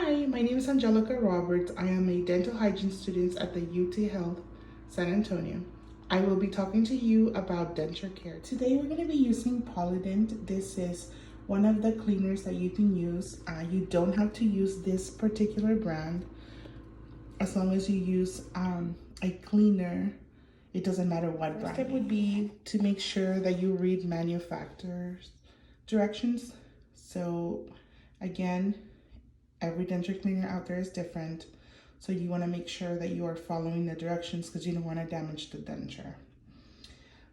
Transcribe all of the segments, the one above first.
Hi, my name is Angelica Roberts. I am a dental hygiene student at the UT Health San Antonio. I will be talking to you about denture care. Today we're going to be using Polydent. This is one of the cleaners that you can use. You don't have to use this particular brand as long as you use a cleaner. It doesn't matter what brand. First step would be to make sure that you read manufacturer's directions. So again, every denture cleaner out there is different. So you want to make sure that you are following the directions because you don't want to damage the denture.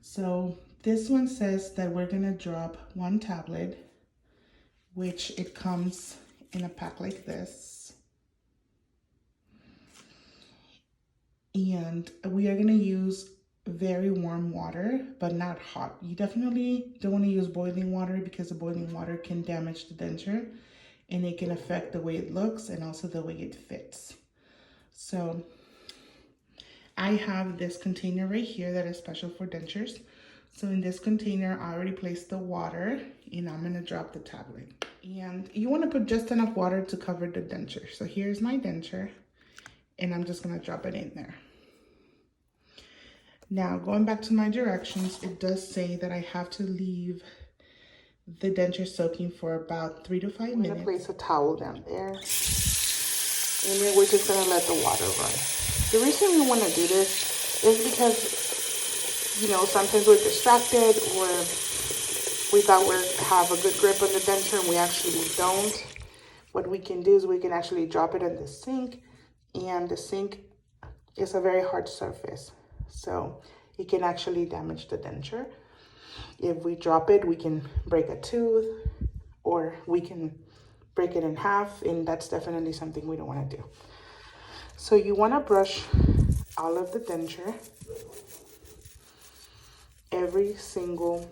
So this one says that we're going to drop 1 tablet, which it comes in a pack like this. And we are going to use very warm water, but not hot. You definitely don't want to use boiling water because the boiling water can damage the denture and it can affect the way it looks and also the way it fits. So I have this container right here that is special for dentures. So in this container, I already placed the water and I'm gonna drop the tablet. And you wanna put just enough water to cover the denture. So here's my denture and I'm just gonna drop it in there. Now, going back to my directions, it does say that I have to leave the denture soaking for about 3 to 5 minutes. I'm gonna place a towel down there, and then we're just gonna let the water run. The reason we wanna do this is because, you know, sometimes we're distracted or we thought we have a good grip on the denture and we actually don't. What we can do is we can actually drop it in the sink, and the sink is a very hard surface. So it can actually damage the denture. If we drop it, we can break a tooth or we can break it in half, and that's definitely something we don't want to do. So you want to brush all of the denture, every single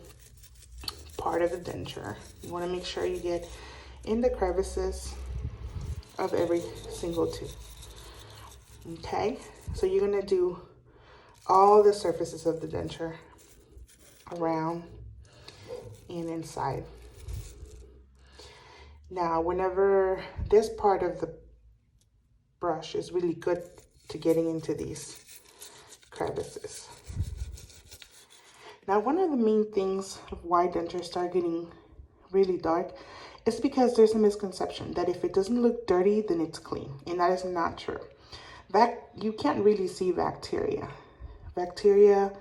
part of the denture. You want to make sure you get in the crevices of every single tooth. Okay, so you're going to do all the surfaces of the denture, around and inside. Now, whenever this part of the brush is really good to getting into these crevices. Now, one of the main things of why dentures start getting really dark is because there's a misconception that if it doesn't look dirty, then it's clean, and that is not true. You can't really see bacteria. Bacteria,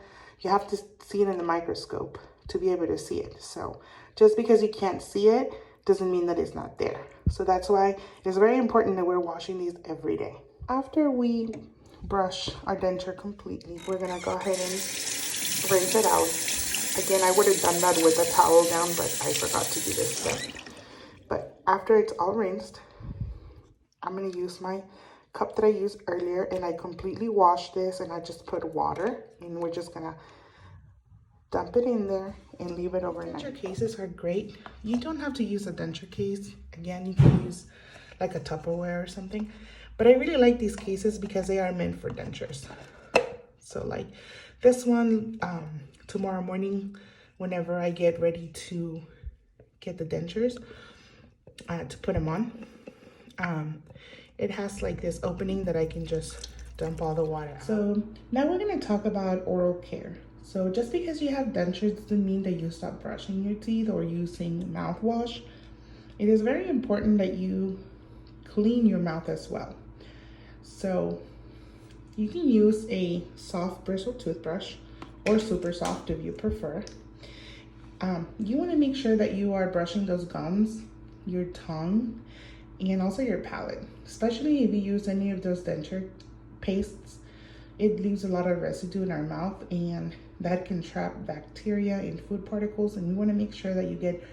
you have to see it in the microscope to be able to see it. So just because you can't see it doesn't mean that it's not there. So that's why it's very important that we're washing these every day. After we brush our denture completely, we're gonna go ahead and rinse it out. Again, I would have done that with a towel down, but I forgot to do this step. But after it's all rinsed, I'm gonna use my cup that I used earlier, and I completely washed this, and I just put water, and we're just gonna dump it in there and leave it overnight. Denture cases are great. You don't have to use a denture case. Again, you can use like a Tupperware or something, but I really like these cases because they are meant for dentures. So like this one, tomorrow morning, whenever I get ready to get the dentures to put them on, it has like this opening that I can just dump all the water out. So now we're going to talk about oral care. So just because you have dentures doesn't mean that you stop brushing your teeth or using mouthwash. It is very important that you clean your mouth as well. So you can use a soft bristle toothbrush or super soft if you prefer. You want to make sure that you are brushing those gums, your tongue, and also your palate, especially if you use any of those denture pastes. It leaves a lot of residue in our mouth, and that can trap bacteria and food particles, and you want to make sure that you get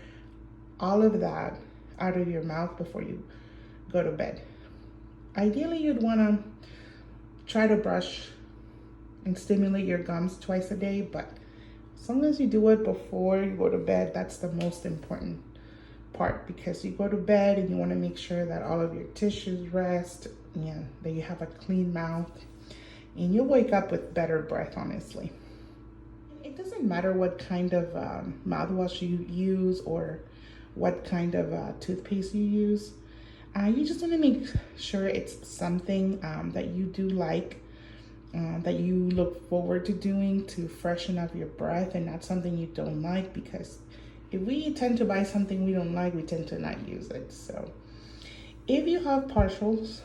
all of that out of your mouth before you go to bed. Ideally, you'd want to try to brush and stimulate your gums twice a day, but as long as you do it before you go to bed, that's the most important part, because you go to bed and you want to make sure that all of your tissues rest and that you have a clean mouth, and you'll wake up with better breath, honestly. It doesn't matter what kind of mouthwash you use or what kind of toothpaste you use. You just want to make sure it's something that you do like, that you look forward to doing to freshen up your breath, and not something you don't like, because if we tend to buy something we don't like, we tend to not use it. So if you have partials,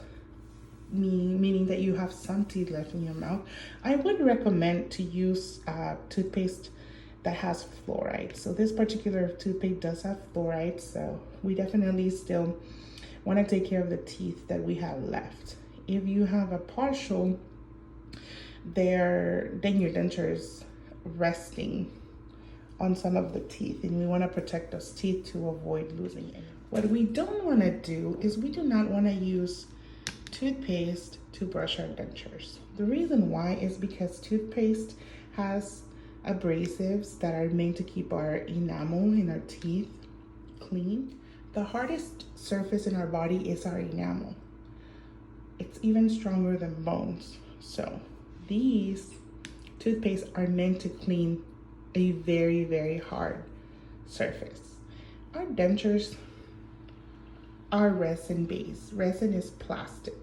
meaning that you have some teeth left in your mouth, I would recommend to use toothpaste that has fluoride. So this particular toothpaste does have fluoride, so we definitely still want to take care of the teeth that we have left. If you have a partial there, then your dentures resting on some of the teeth, and we want to protect those teeth to avoid losing it. What we don't want to do is we do not want to use toothpaste to brush our dentures. The reason why is because toothpaste has abrasives that are made to keep our enamel in our teeth clean. The hardest surface in our body is our enamel. It's even stronger than bones. So these toothpaste are meant to clean a very, very hard surface. Our dentures are resin based. Resin is plastic.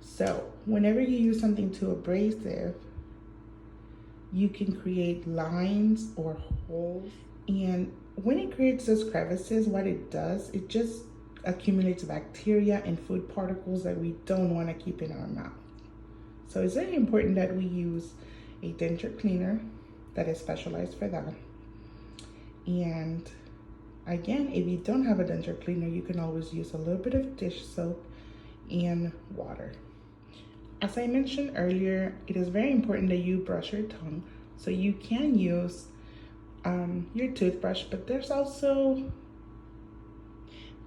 So whenever you use something too abrasive, you can create lines or holes. And when it creates those crevices, what it does, it just accumulates bacteria and food particles that we don't want to keep in our mouth. So it's very important that we use a denture cleaner that is specialized for that. And again, if you don't have a denture cleaner, you can always use a little bit of dish soap and water. As I mentioned earlier, it is very important that you brush your tongue. So you can use your toothbrush, but there's also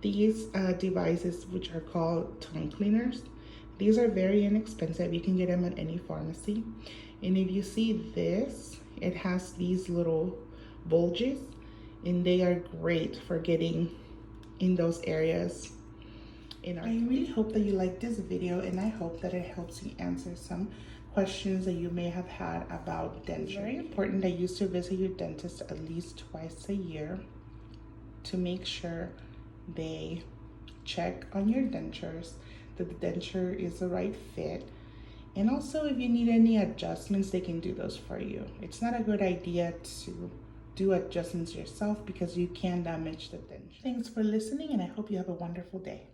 these devices which are called tongue cleaners. These are very inexpensive. You can get them at any pharmacy. And if you see this, it has these little bulges, and they are great for getting in those areas. I really hope that you like this video, and I hope that it helps you answer some questions that you may have had about denture. It's very important that you still visit your dentist at least twice a year to make sure they check on your dentures, that the denture is the right fit. And also, if you need any adjustments, they can do those for you. It's not a good idea to do adjustments yourself because you can damage the denture. Thanks for listening, and I hope you have a wonderful day.